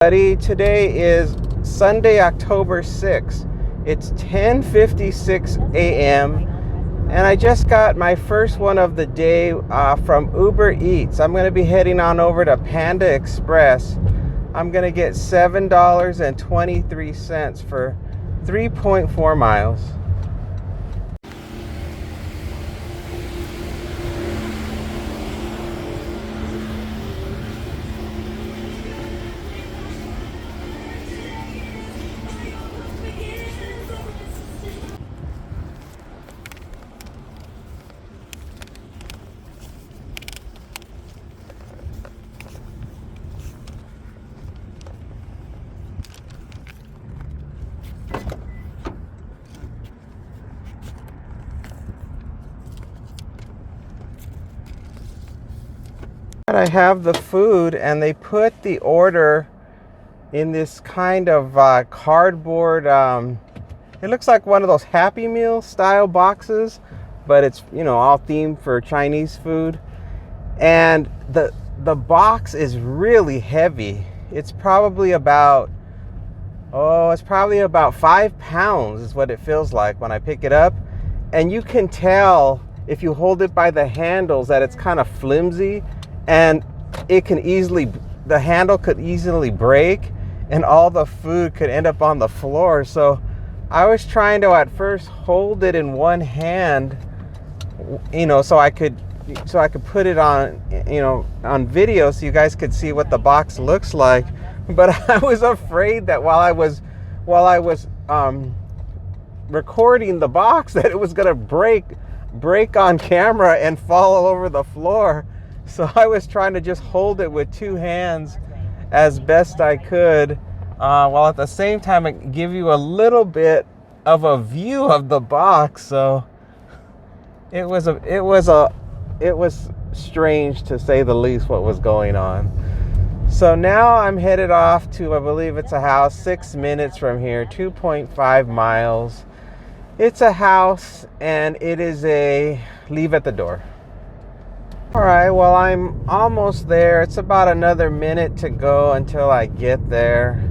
Buddy, today is Sunday, October 6th. It's 10:56 a.m. and I just got my first one of the day from Uber Eats. I'm going to be heading on over to Panda Express. I'm going to get $7.23 for 3.4 miles. I have the food, and they put the order in this kind of cardboard, it looks like one of those Happy Meal style boxes, but it's, all themed for Chinese food. And the box is really heavy. It's probably about 5 pounds is what it feels like when I pick it up. And you can tell if you hold it by the handles that it's kind of flimsy, and the handle could easily break and all the food could end up on the floor. So I was trying to at first hold it in one hand, so I could put it on, on video so you guys could see what the box looks like. But I was afraid that while I was recording the box, that it was gonna break on camera and fall all over the floor. So I was trying to just hold it with two hands as best I could, while at the same time I give you a little bit of a view of the box. So it was strange, to say the least, what was going on. So now I'm headed off to, I believe it's a house 6 minutes from here, 2.5 miles. It's a house, and it is a leave at the door. All right, well, I'm almost there. It's about another minute to go until I get there.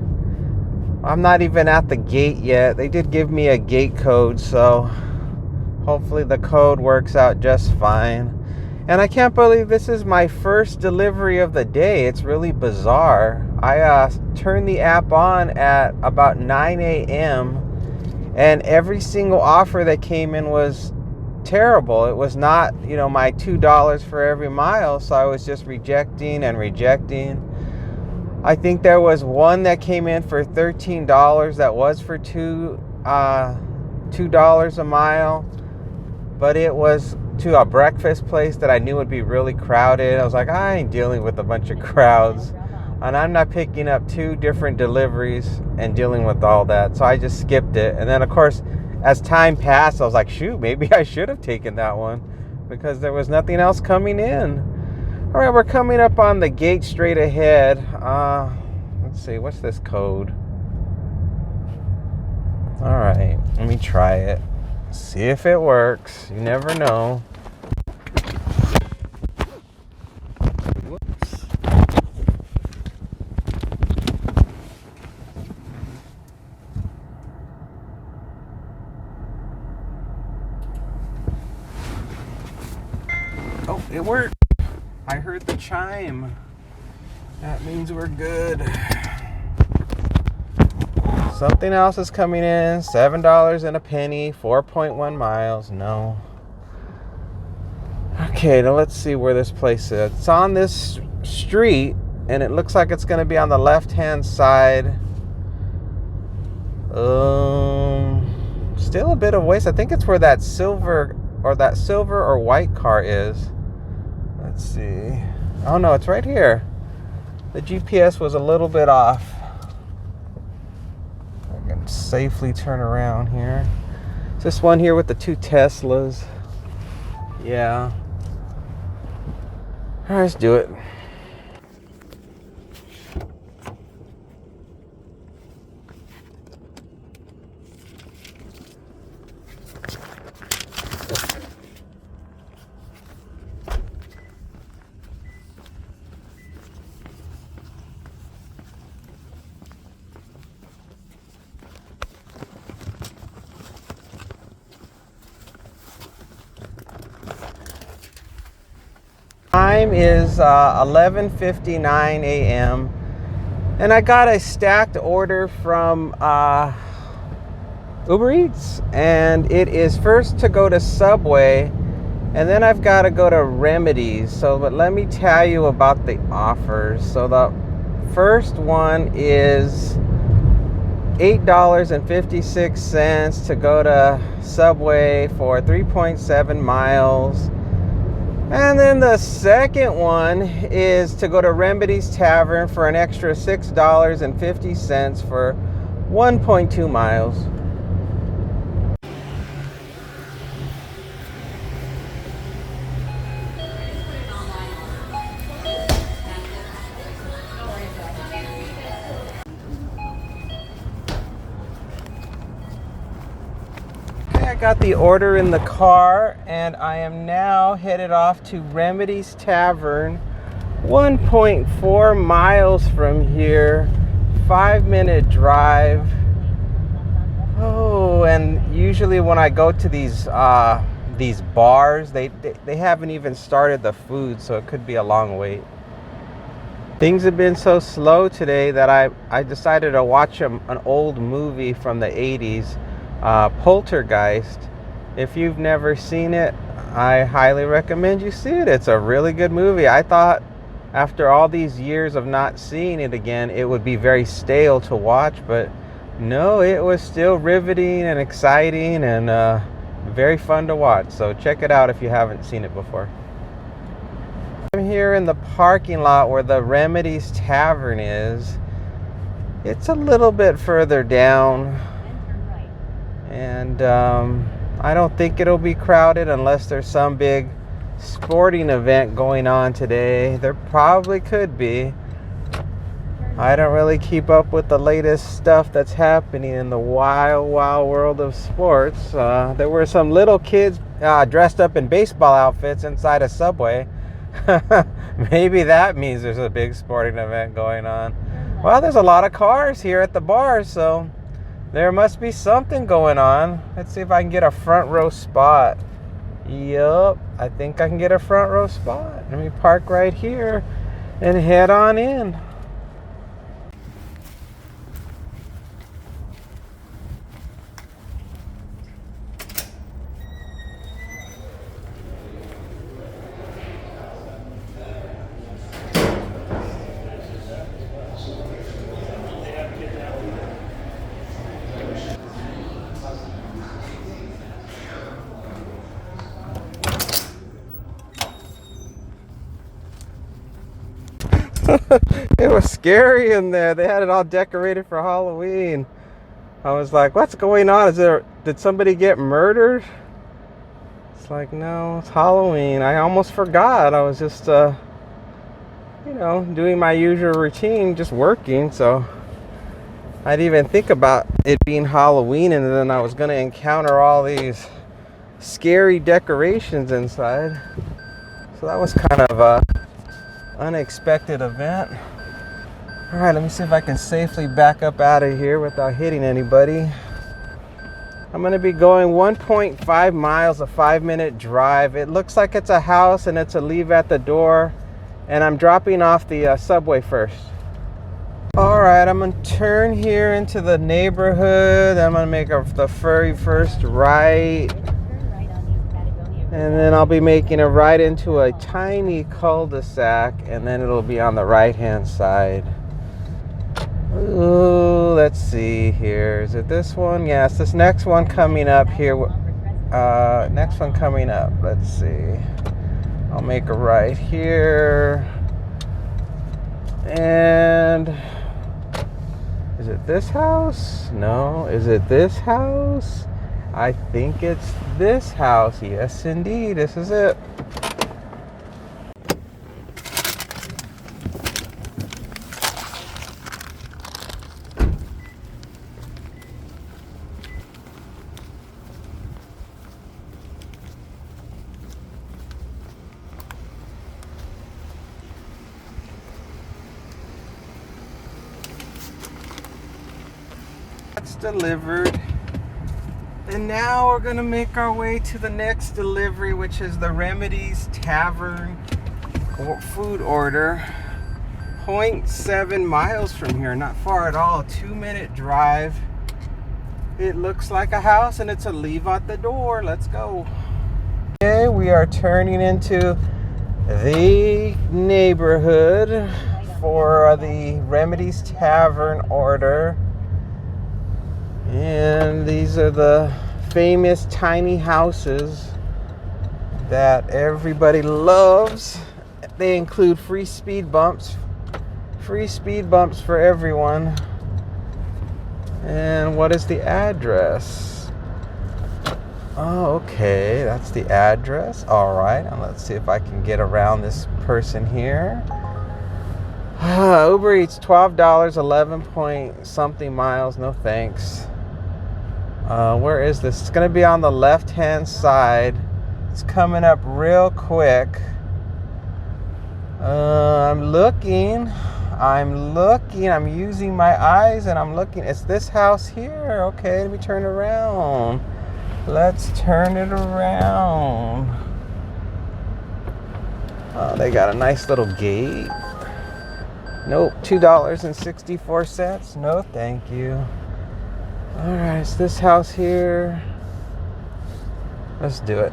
I'm not even at the gate yet. They did give me a gate code, so hopefully the code works out just fine. And I can't believe this is my first delivery of the day. It's really bizarre. I turned the app on at about 9 a.m. and every single offer that came in was terrible. It was not, my $2 for every mile, so I was just rejecting and rejecting. I think there was one that came in for $13 that was for $2 a mile, but it was to a breakfast place that I knew would be really crowded. I was like, I ain't dealing with a bunch of crowds, and I'm not picking up 2 different deliveries and dealing with all that. So I just skipped it. And then, of course, as time passed, I was like, shoot, maybe I should have taken that one, because there was nothing else coming in. All right, we're coming up on the gate straight ahead. Let's see, what's this code? All right, let me try it. See if it works. You never know. Whoops. Oh, it worked. I heard the chime. That means we're good. Something else is coming in. $7 and a penny. 4.1 miles. No. Okay, now let's see where this place is. It's on this street, and it looks like it's going to be on the left-hand side. Still a bit of waste. I think it's where that silver or white car is. Let's see. Oh no, it's right here. The GPS was a little bit off. I can safely turn around here. It's this one here with the 2 Teslas. Yeah. All right, let's do it. time is 11:59 a.m. and I got a stacked order from Uber Eats, and it is first to go to Subway, and then I've got to go to Remedies. So, but let me tell you about the offers. So the first one is $8.56 to go to Subway for 3.7 miles. And then the second one is to go to Remedies Tavern for an extra $6.50 for 1.2 miles. I got the order in the car, and I am now headed off to Remedies Tavern, 1.4 miles from here, 5-minute drive. Oh, and usually when I go to these bars, they haven't even started the food, so it could be a long wait. Things have been so slow today that I decided to watch an old movie from the 80s. Poltergeist. If you've never seen it, I highly recommend you see it. It's a really good movie. I thought after all these years of not seeing it again, it would be very stale to watch, but no, it was still riveting and exciting and very fun to watch. So check it out if you haven't seen it before. I'm here in the parking lot where the Remedies Tavern is. It's a little bit further down. And I don't think it'll be crowded unless there's some big sporting event going on today. There probably could be. I don't really keep up with the latest stuff that's happening in the wild world of sports. There were some little kids dressed up in baseball outfits inside a Subway. Maybe that means there's a big sporting event going on. Well, there's a lot of cars here at the bar, so there must be something going on. Let's see if I can get a front row spot. Yup, I think I can get a front row spot. Let me park right here and head on in. It was scary in there. They had it all decorated for Halloween. I was like, what's going on? Did somebody get murdered? It's like, no, it's Halloween. I almost forgot. I was just, doing my usual routine, just working. So I didn't even think about it being Halloween, and then I was going to encounter all these scary decorations inside. So that was kind of a unexpected event. All right, let me see if I can safely back up out of here without hitting anybody. I'm going to be going 1.5 miles, a 5-minute drive. It looks like it's a house and it's a leave at the door, and I'm dropping off the Subway first. All right, I'm going to turn here into the neighborhood. I'm going to make the very first right. And then I'll be making a right into a tiny cul-de-sac, and then it'll be on the right-hand side. Ooh, let's see here. Is it this one? Yes, this next one coming up here. Next one coming up. Let's see. I'll make a right here. And is it this house? No. Is it this house? I think it's this house. Yes, indeed. This is it. That's delivered. And now we're gonna make our way to the next delivery, which is the Remedies Tavern. food order. 0.7 miles from here, not far at all. 2-minute drive. It looks like a house and it's a leave out the door. Let's go. Okay, we are turning into the neighborhood for the Remedies Tavern order. And these are the famous tiny houses that everybody loves. They include free speed bumps for everyone. And what is the address? Oh, okay, that's the address. All right, and let's see if I can get around this person here. Uber Eats, $12, 11 point something miles. No thanks. Where is this? It's going to be on the left-hand side. It's coming up real quick. I'm looking. I'm using my eyes and I'm looking. It's this house here. Okay, let me turn around. Let's turn it around. Oh, they got a nice little gate. Nope, $2.64. No, thank you. All right, it's this house here. Let's do it.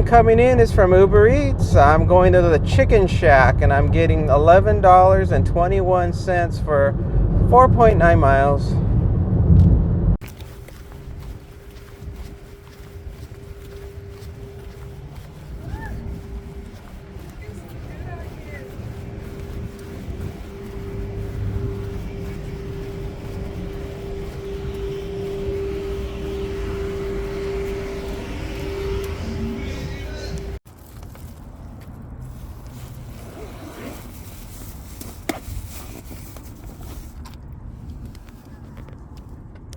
Coming in is from Uber Eats. I'm going to the Chicken Shack and I'm getting $11.21 for 4.9 miles.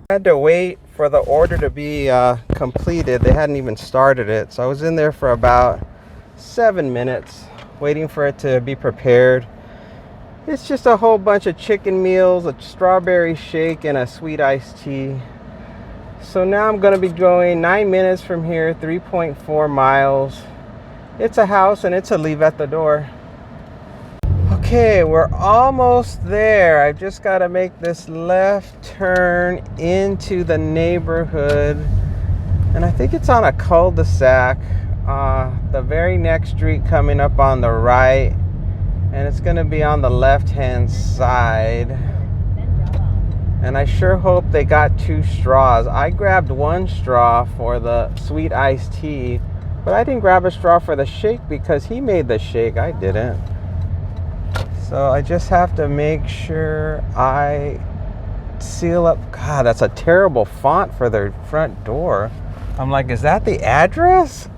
I had to wait for the order to be completed. They hadn't even started it, so I was in there for about 7 minutes waiting for it to be prepared. It's just a whole bunch of chicken meals, a strawberry shake, and a sweet iced tea. So now I'm going to be going 9 minutes from here, 3.4 miles. It's a house and it's a leave at the door. Okay, we're almost there. I've just got to make this left turn into the neighborhood. And I think it's on a cul-de-sac. The very next street coming up on the right. And it's going to be on the left-hand side. And I sure hope they got 2 straws. I grabbed 1 straw for the sweet iced tea. But I didn't grab a straw for the shake because he made the shake. I didn't. So I just have to make sure I seal up. God, that's a terrible font for their front door. I'm like, is that the address?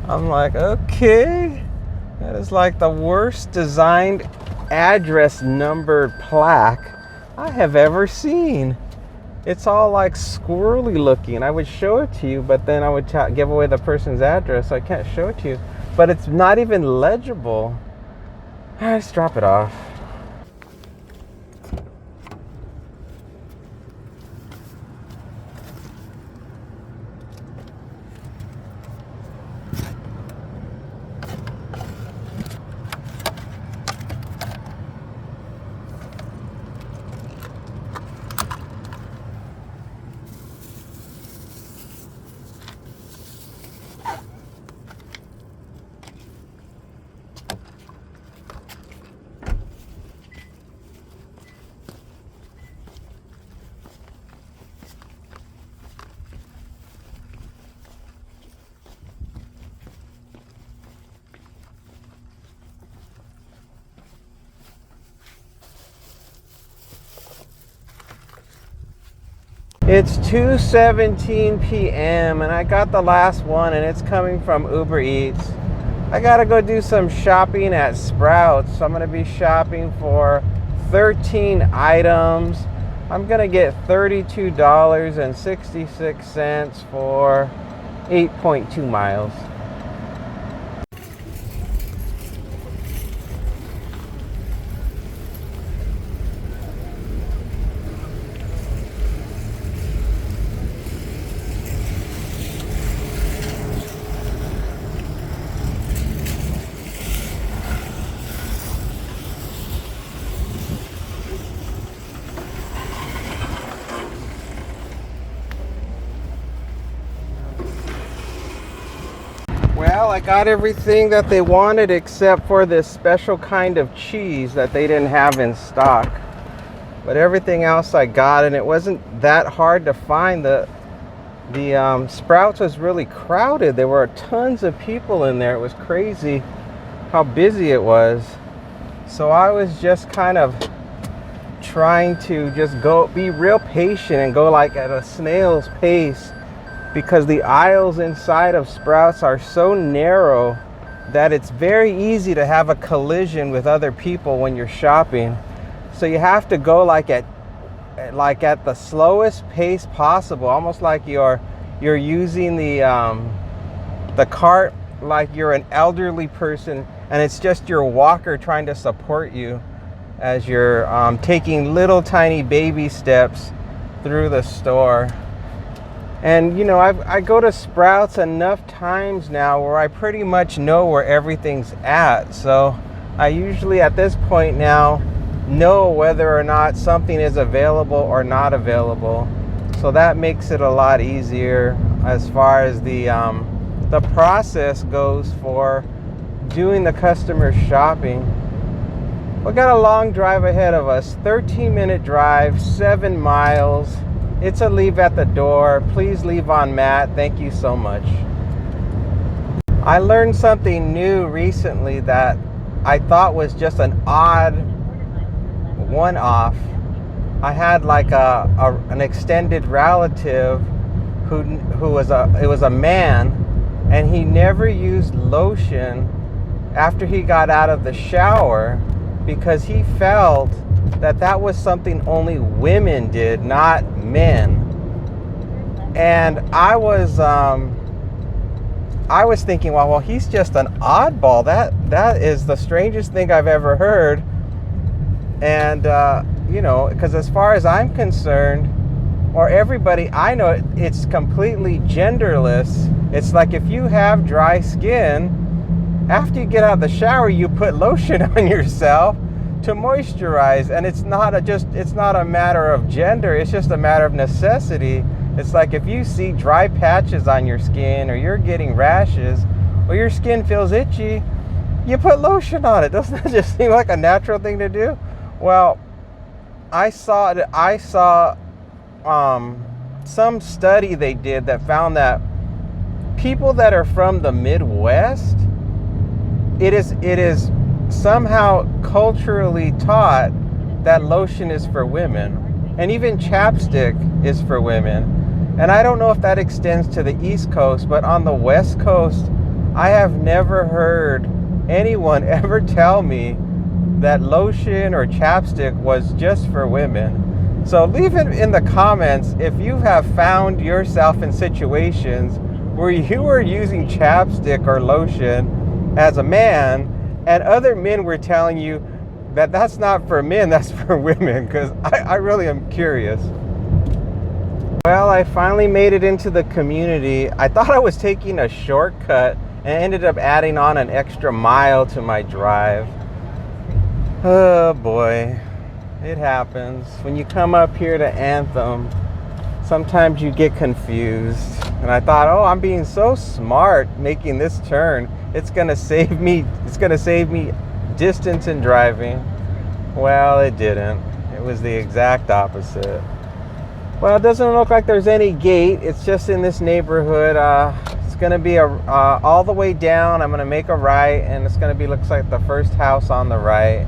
I'm like, okay. That is like the worst designed address numbered plaque I have ever seen. It's all like squirrely looking. I would show it to you, but then I would give away the person's address, so I can't show it to you. But it's not even legible. Let's drop it off. It's 2:17 p.m. and I got the last one and it's coming from Uber Eats. I gotta go do some shopping at Sprouts. So I'm gonna be shopping for 13 items. I'm gonna get $32.66 for 8.2 miles. Well, I got everything that they wanted except for this special kind of cheese that they didn't have in stock. But everything else I got, and it wasn't that hard to find. The Sprouts was really crowded. There were tons of people in there. It was crazy how busy it was. So I was just kind of trying to just be real patient and go like at a snail's pace, because the aisles inside of Sprouts are so narrow that it's very easy to have a collision with other people when you're shopping. So you have to go like at the slowest pace possible, almost like you're using the cart like you're an elderly person and it's just your walker trying to support you as you're taking little tiny baby steps through the store. And you know, I go to Sprouts enough times now where I pretty much know where everything's at. So I usually at this point now know whether or not something is available or not available. So that makes it a lot easier as far as the process goes for doing the customer shopping. We got a long drive ahead of us, 13-minute drive, 7 miles. It's a leave at the door. Please leave on Matt. Thank you so much. I learned something new recently that I thought was just an odd one-off. I had like an extended relative who was a man, and he never used lotion after he got out of the shower because he felt that was something only women did, not men. And I was thinking, well, he's just an oddball. That is the strangest thing I've ever heard. And you know, because as far as I'm concerned, or everybody I know, it's completely genderless. It's like if you have dry skin, after you get out of the shower, you put lotion on yourself to moisturize, and it's not a matter of gender, it's just a matter of necessity. It's like if you see dry patches on your skin, or you're getting rashes, or your skin feels itchy, you put lotion on it. Doesn't that just seem like a natural thing to do? Well, I saw some study they did that found that people that are from the Midwest, it is somehow culturally taught that lotion is for women, and even chapstick is for women. And I don't know if that extends to the East Coast, but on the West Coast, I have never heard anyone ever tell me that lotion or chapstick was just for women. So leave it in the comments if you have found yourself in situations where you were using chapstick or lotion as a man, and other men were telling you that that's not for men, that's for women, because I really am curious. Well, I finally made it into the community. I thought I was taking a shortcut and ended up adding on an extra mile to my drive. Oh boy, it happens. When you come up here to Anthem, sometimes you get confused. And I thought, oh, I'm being so smart making this turn. It's gonna save me distance in driving. Well, it didn't. It was the exact opposite. Well, it doesn't look like there's any gate. It's just in this neighborhood. It's gonna be all the way down. I'm gonna make a right, and it's gonna be, looks like the first house on the right.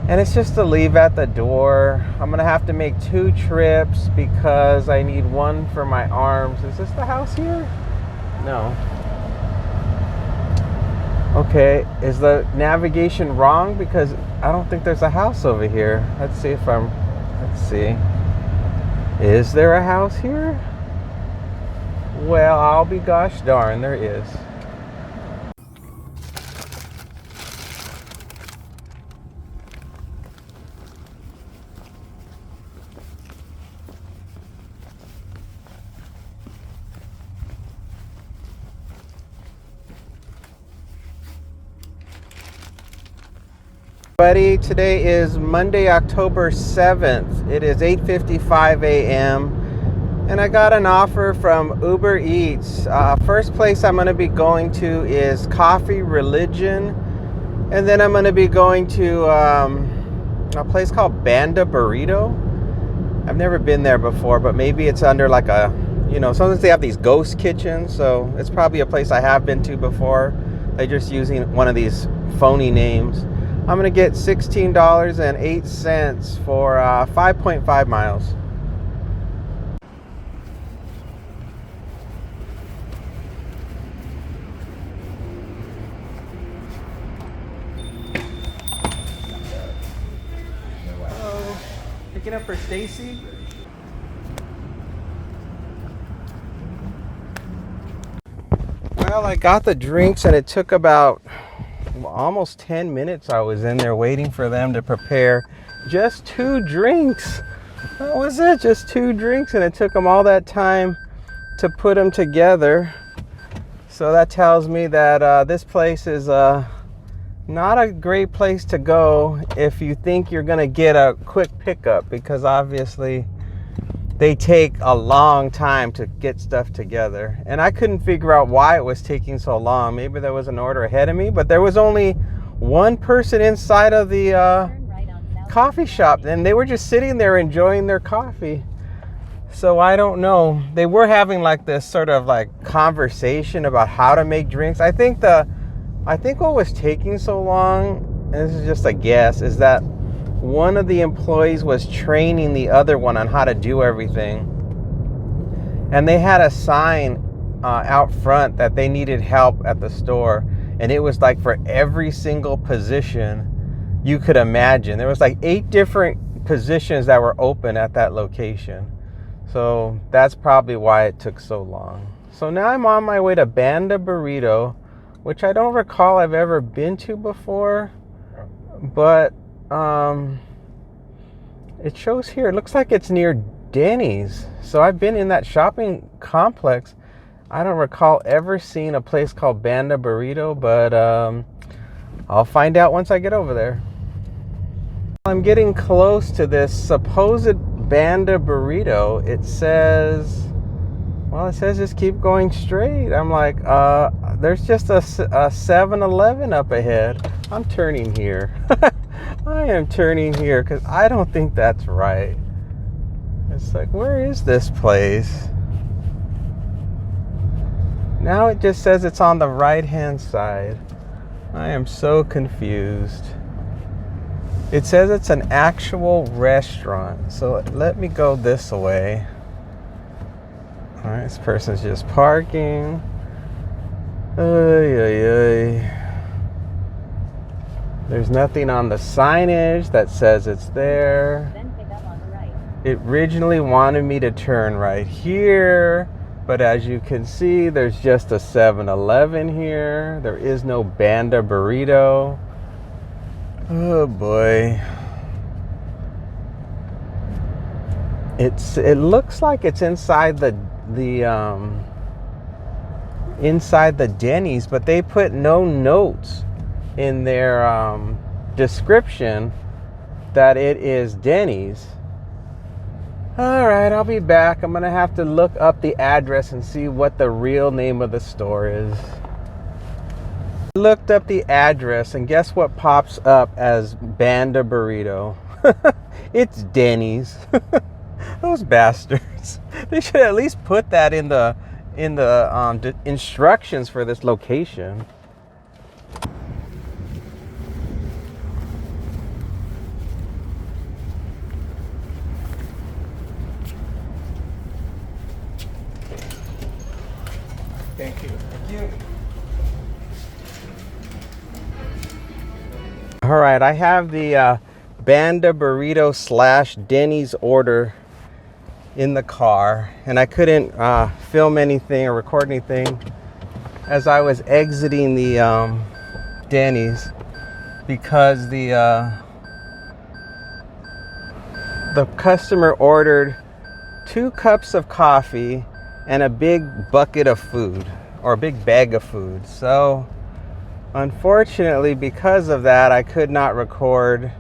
And it's just to leave at the door. I'm gonna have to make 2 trips because I need one for my arms. Is this the house here? No. Okay, is the navigation wrong? Because I don't think there's a house over here. Let's see. Is there a house here? Well, I'll be gosh darn, there is. Buddy, today is Monday, October 7th. It is 8:55 a.m. and I got an offer from Uber Eats. First place I'm going to be going to is Coffee Religion, and then I'm going to be going to a place called Banda Burrito. I've never been there before, but maybe it's under like a, sometimes they have these ghost kitchens, so it's probably a place I have been to before. They're just using one of these phony names. I'm going to get $16.08 for 5.5 miles. Hello. Picking up for Stacy. Well, I got the drinks and it took about almost 10 minutes. I was in there waiting for them to prepare just 2 drinks. That was it, just 2 drinks, and it took them all that time to put them together. So that tells me that this place is not a great place to go if you think you're gonna get a quick pickup, because obviously they take a long time to get stuff together. And I couldn't figure out why it was taking so long. Maybe there was an order ahead of me, but there was only one person inside of the coffee shop, and they were just sitting there enjoying their coffee. So I don't know. They were having like this sort of like conversation about how to make drinks. I think what was taking so long, and this is just a guess, is that one of the employees was training the other one on how to do everything. And they had a sign out front that they needed help at the store. And it was like for every single position you could imagine. There was like 8 different positions that were open at that location. So that's probably why it took so long. So now I'm on my way to Banda Burrito, which I don't recall I've ever been to before. But it shows here, it looks like it's near Denny's. So I've been in that shopping complex. I don't recall ever seeing a place called Banda Burrito, but I'll find out once I get over there. I'm getting close to this supposed Banda Burrito. It says just keep going straight. I'm like, there's just a 7-Eleven up ahead. I'm turning here. I am turning here because I don't think that's right. It's like, where is this place? Now it just says it's on the right-hand side. I am so confused. It says it's an actual restaurant. So let me go this way. All right, this person's just parking. There's nothing on the signage that says it's there. Then pick up on the right. It originally wanted me to turn right here, but as you can see, there's just a 7-Eleven here. There is no Banda Burrito. Oh boy. It looks like it's inside the Denny's, but they put no notes in their description that it is Denny's. All right, I'll be back. I'm gonna have to look up the address and see what the real name of the store is. I looked up the address, and guess what pops up as Banda Burrito? It's Denny's. Those bastards. They should at least put that in the instructions for this location. Thank you. Thank you. All right, I have the Banda Burrito / Denny's order in the car, and I couldn't film anything or record anything as I was exiting the Denny's, because the customer ordered 2 cups of coffee and a big bucket of food, or a big bag of food. So unfortunately, because of that, I could not record.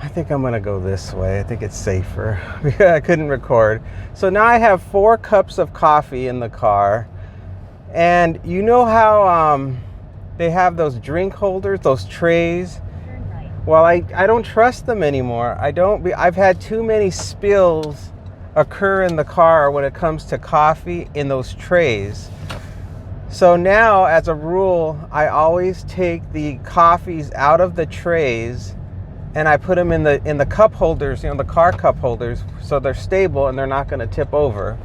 I think I'm gonna go this way. I think it's safer. I couldn't record. So now I have 4 cups of coffee in the car. And you know how they have those drink holders, those trays? Well, I don't trust them anymore. I've had too many spills occur in the car when it comes to coffee in those trays. So now, as a rule, I always take the coffees out of the trays and I put them in the cup holders, the car cup holders, so they're stable and they're not going to tip over.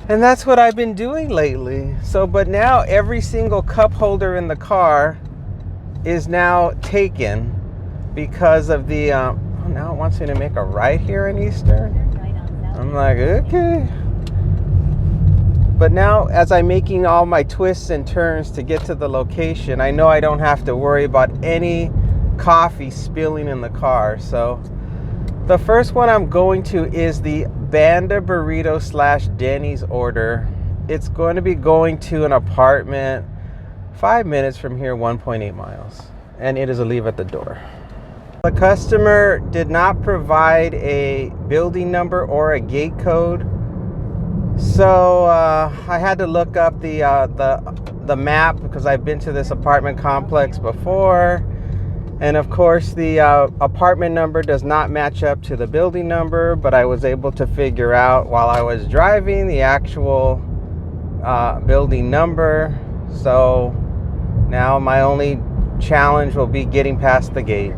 And that's what I've been doing lately. So, but now every single cup holder in the car is now taken because of the, now it wants me to make a right here in Eastern. I'm like, okay. But now, as I'm making all my twists and turns to get to the location, I know I don't have to worry about any coffee spilling in the car. So the first one I'm going to is the Banda Burrito / Denny's order. It's going to be going to an apartment 5 minutes from here, 1.8 miles. And it is a leave at the door. The customer did not provide a building number or a gate code. So I had to look up the map, because I've been to this apartment complex before. And of course, the apartment number does not match up to the building number, but I was able to figure out while I was driving the actual building number. So now my only challenge will be getting past the gate.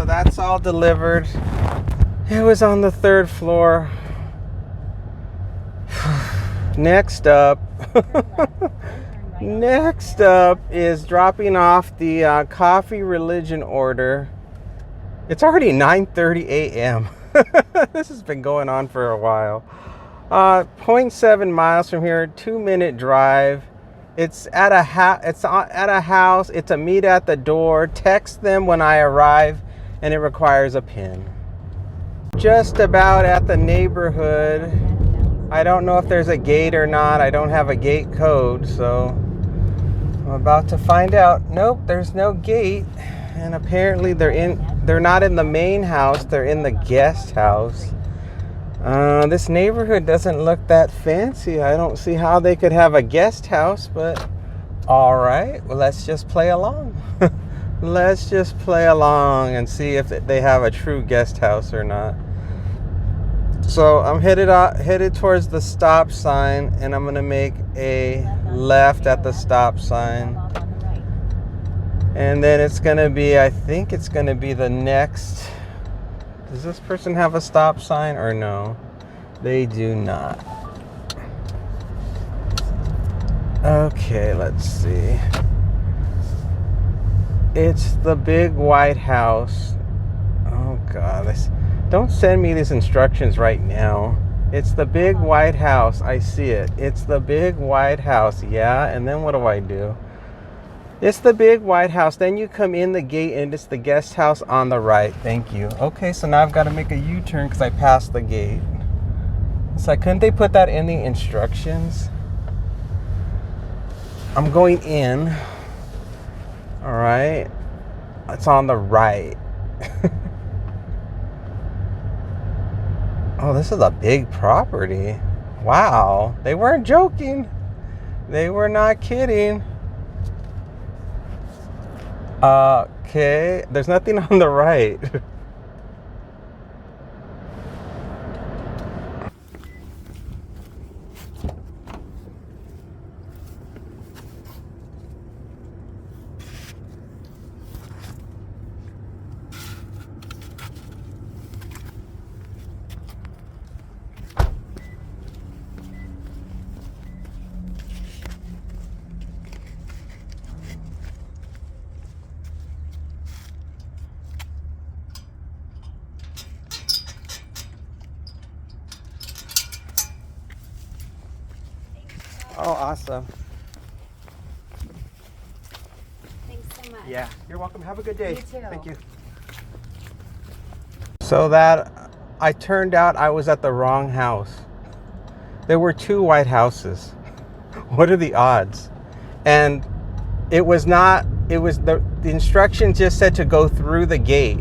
So that's all delivered. It was on the 3rd floor. Next up is dropping off the coffee religion order. It's already 9:30 a.m. This has been going on for a while. 0.7 miles from here, 2-minute drive. It's at a house. It's a meet at the door. Text them when I arrive, and it requires a PIN. Just about at the neighborhood. I don't know if there's a gate or not. I don't have a gate code, so I'm about to find out. Nope, there's no gate. And apparently they're not in the main house, they're in the guest house. This neighborhood doesn't look that fancy. I don't see how they could have a guest house, but all right, well, let's just play along. Let's just play along and see if they have a true guest house or not. So I'm headed towards the stop sign, and I'm gonna make a left at the stop sign. And then it's gonna be, I think it's gonna be the next. Does this person have a stop sign or no? They do not. Okay, let's see. It's the big white house. Oh God, don't send me these instructions right now. It's the big white house. I see it. It's the big white house. Yeah, and then what do I do? It's the big white house. Then you come in the gate and it's the guest house on the right. Thank you. Okay, so now I've got to make a U-turn because I passed the gate. It's like, couldn't they put that in the instructions? I'm going in. All right. It's on the right. Oh, this is a big property. Wow. They weren't joking. They were not kidding. Okay. There's nothing on the right. Oh, awesome. Thanks so much. Yeah, you're welcome. Have a good day. You too. Thank you. So that I turned out I was at the wrong house. There were 2 white houses. What are the odds? And it was not, it was the instructions just said to go through the gate.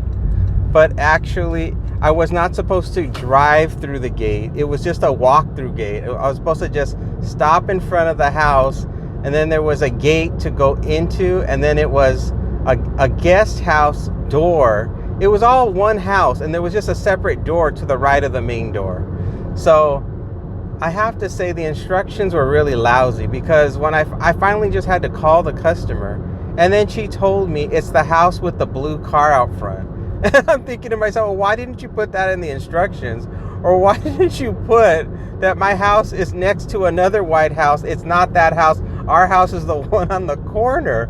But actually, I was not supposed to drive through the gate. It was just a walk-through gate. I was supposed to just stop in front of the house, and then there was a gate to go into, and then it was a guest house door. It was all one house, and there was just a separate door to the right of the main door. So I have to say the instructions were really lousy, because when I finally just had to call the customer, and then she told me it's the house with the blue car out front. And I'm thinking to myself, well, why didn't you put that in the instructions? Or why didn't you put that my house is next to another white house? It's not that house. Our house is the one on the corner.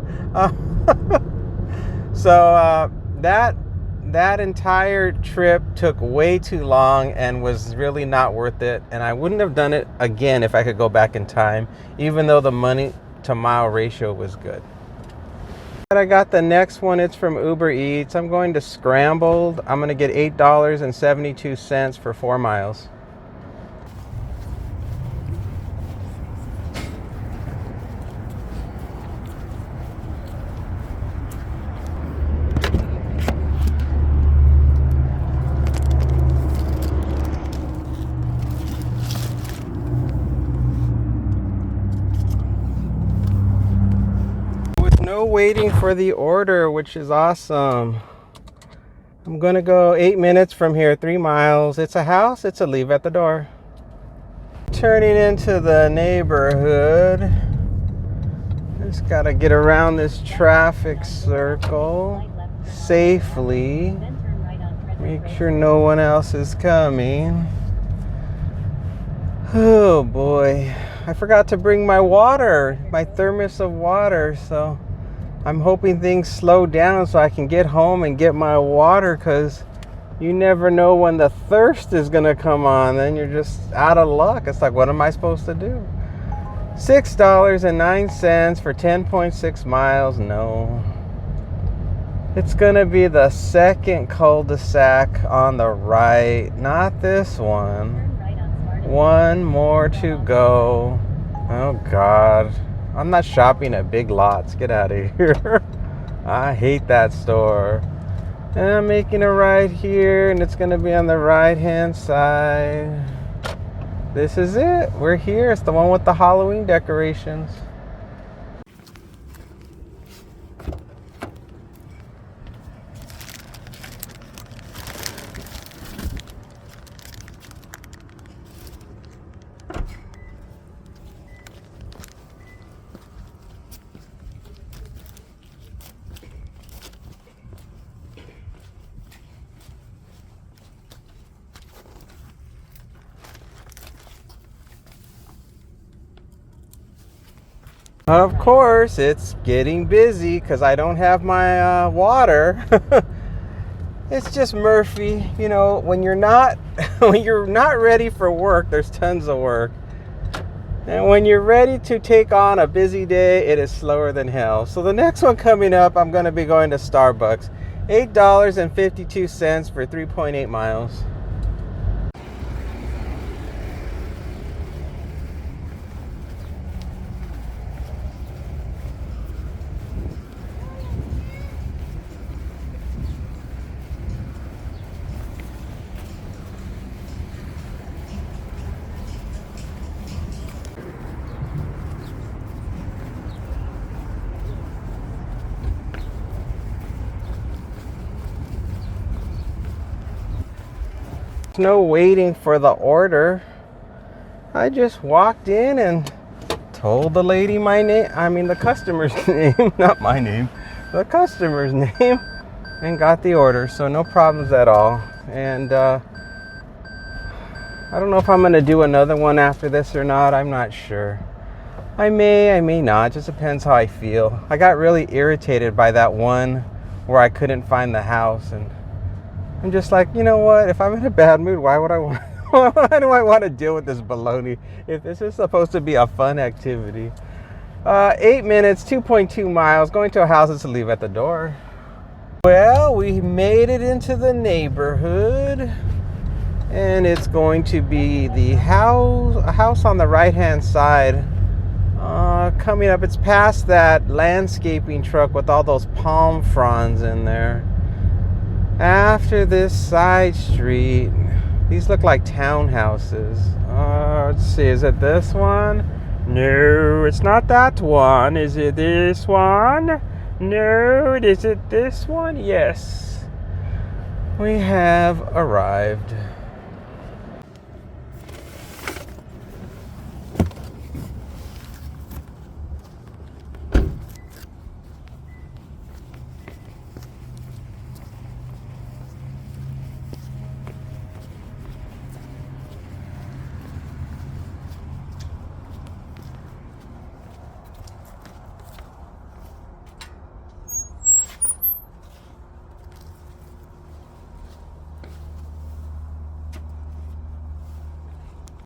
So that entire trip took way too long and was really not worth it. And I wouldn't have done it again if I could go back in time, even though the money to mile ratio was good. I got the next one. It's from Uber Eats. I'm going to Scrambled. I'm going to get $8.72 for 4 miles. No waiting for the order, which is awesome. I'm gonna go 8 minutes from here, 3 miles. It's a house, it's a leave at the door. Turning into the neighborhood. Just gotta get around this traffic circle safely. Make sure no one else is coming. Oh boy, I forgot to bring my water, my thermos of water, so I'm hoping things slow down so I can get home and get my water, because you never know when the thirst is going to come on. Then you're just out of luck. It's like, what am I supposed to do? $6.09 for 10.6 miles. No. It's going to be the second cul-de-sac on the right, not this one. One more to go. Oh, God. I'm not shopping at Big Lots. Get out of here. I hate that store. And I'm making a right here, and it's going to be on the right-hand side. This is it. We're here. It's the one with the Halloween decorations. Of course, it's getting busy because I don't have my water. It's just Murphy. You know, when you're not ready for work, there's tons of work. And when you're ready to take on a busy day, it is slower than hell. So the next one coming up, I'm going to be going to Starbucks. $8.52 for 3.8 miles. No waiting for the order. I just walked in and told the lady my name, the customer's name, not my name, the customer's name, and got the order. So no problems at all. And I don't know if I'm going to do another one after this or not. I'm not sure. I may not. It just depends how I feel. I got really irritated by that one where I couldn't find the house, and I'm just like, you know what? If I'm in a bad mood, why do I want to deal with this baloney if this is supposed to be a fun activity? 8 minutes, 2.2 miles, going to a house to leave at the door. Well, we made it into the neighborhood, and it's going to be a house on the right-hand side. Coming up, it's past that landscaping truck with all those palm fronds in there. After this side street, these look like townhouses. Let's see, is it this one? No, it's not that one. Is it this one? No, is it this one? Yes. We have arrived.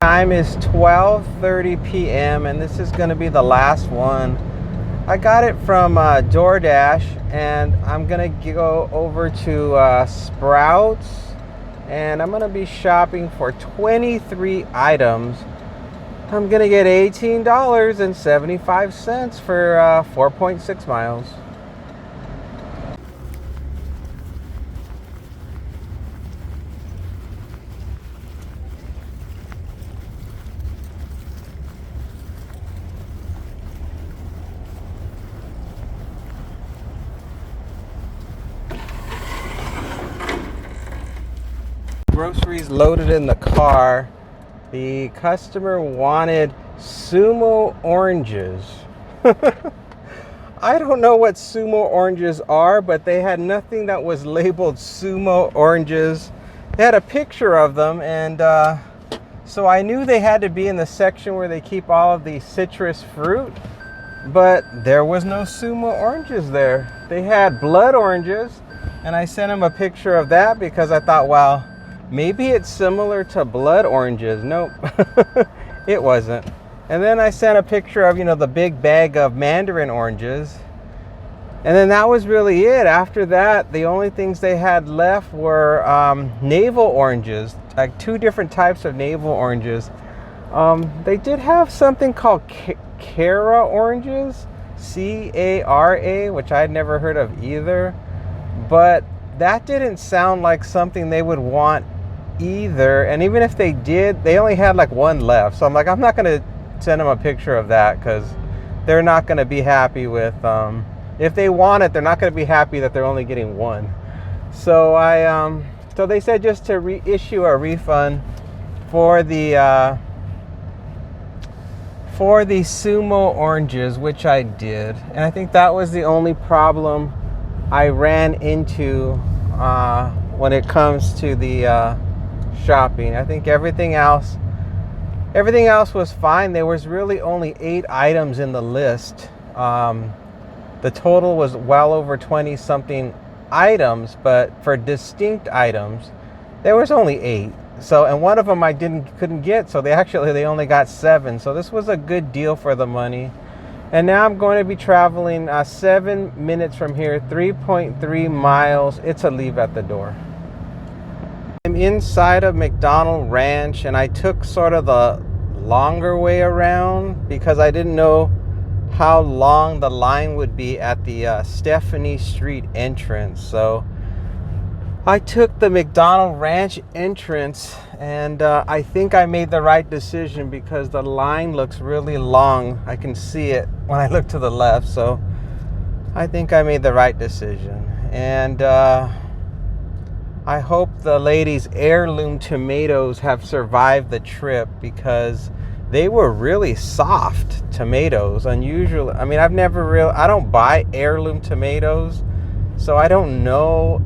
Time is 12:30 p.m. and this is going to be the last one. I got it from DoorDash, and I'm going to go over to Sprouts, and I'm going to be shopping for 23 items. I'm going to get $18.75 for 4.6 miles. Groceries loaded in the car. The customer wanted sumo oranges. I don't know what sumo oranges are, but they had nothing that was labeled sumo oranges. They had a picture of them, and so I knew they had to be in the section where they keep all of the citrus fruit, but there was no sumo oranges there. They had blood oranges, and I sent him a picture of that because I thought, wow, maybe it's similar to blood oranges. Nope, it wasn't. And then I sent a picture of, the big bag of mandarin oranges. And then that was really it. After that, the only things they had left were navel oranges, like 2 different types of navel oranges. They did have something called Cara oranges, C-A-R-A, which I had never heard of either. But that didn't sound like something they would want either. And even if they did, they only had like 1 left. So I'm like, I'm not going to send them a picture of that because they're not going to be happy with, if they want it, they're not going to be happy that they're only getting 1. So so they said just to reissue a refund for the sumo oranges, which I did. And I think that was the only problem I ran into when it comes to the shopping. I think everything else was fine. There was really only 8 items in the list. The total was well over 20 something items, but for distinct items there was only 8. So, and one of them I couldn't get, so they only got 7. So this was a good deal for the money. And now I'm going to be traveling 7 minutes from here, 3.3 miles. It's a leave at the door. I'm inside of McDonald Ranch, and I took sort of the longer way around because I didn't know how long the line would be at the Stephanie Street entrance. So I took the McDonald Ranch entrance, and I think I made the right decision because the line looks really long. I can see it when I look to the left, so I think I made the right decision. And I hope the ladies' heirloom tomatoes have survived the trip because they were really soft tomatoes. Unusual. I mean, I don't buy heirloom tomatoes, so I don't know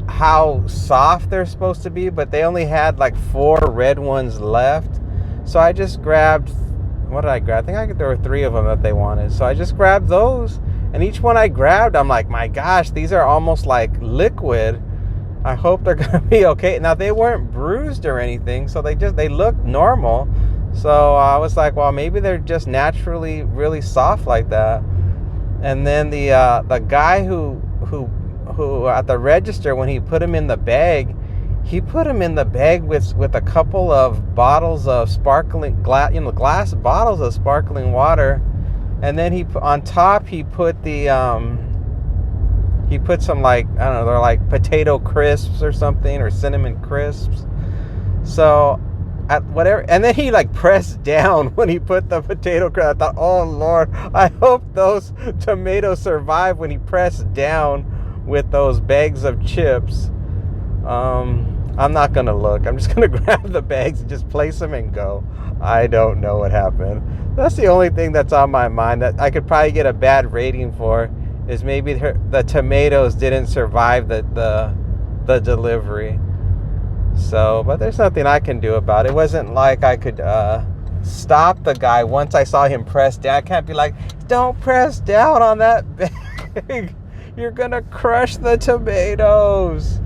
how soft they're supposed to be, but they only had like 4 red ones left. So I just grabbed, what did I grab? I think there were 3 of them that they wanted. So I just grabbed those, and each one I grabbed, I'm like, my gosh, these are almost like liquid. I hope they're gonna be okay. Now, they weren't bruised or anything, so they looked normal. So I was like, well, maybe they're just naturally really soft like that. And then the guy who at the register, when he put them in the bag, he put them in the bag with a couple of bottles of sparkling glass bottles of sparkling water. And then on top he put some, like, I don't know, they're like potato crisps or something, or cinnamon crisps. So and then he like pressed down when he put the potato crisp. I thought, oh Lord, I hope those tomatoes survive when he pressed down with those bags of chips. I'm not gonna look. I'm just gonna grab the bags and just place them and go. I don't know what happened. That's the only thing that's on my mind that I could probably get a bad rating for, is maybe the tomatoes didn't survive the delivery. So, but there's nothing I can do about it. It wasn't like I could stop the guy once I saw him press down. I can't be like, don't press down on that bag. You're gonna crush the tomatoes.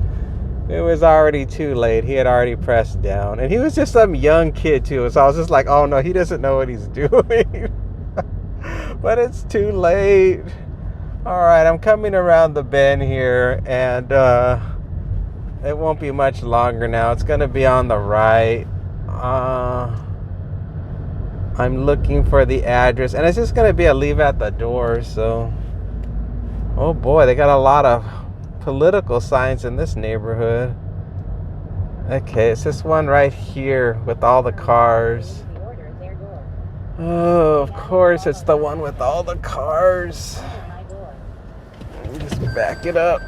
It was already too late. He had already pressed down. And he was just some young kid too. So I was just like, oh no, he doesn't know what he's doing. But it's too late. Alright, I'm coming around the bend here, and it won't be much longer now. It's gonna be on the right. I'm looking for the address, and it's just gonna be a leave at the door. So, oh boy, they got a lot of political signs in this neighborhood. Okay, it's this one right here with all the cars. Oh, of course, it's the one with all the cars. Let me just back it up.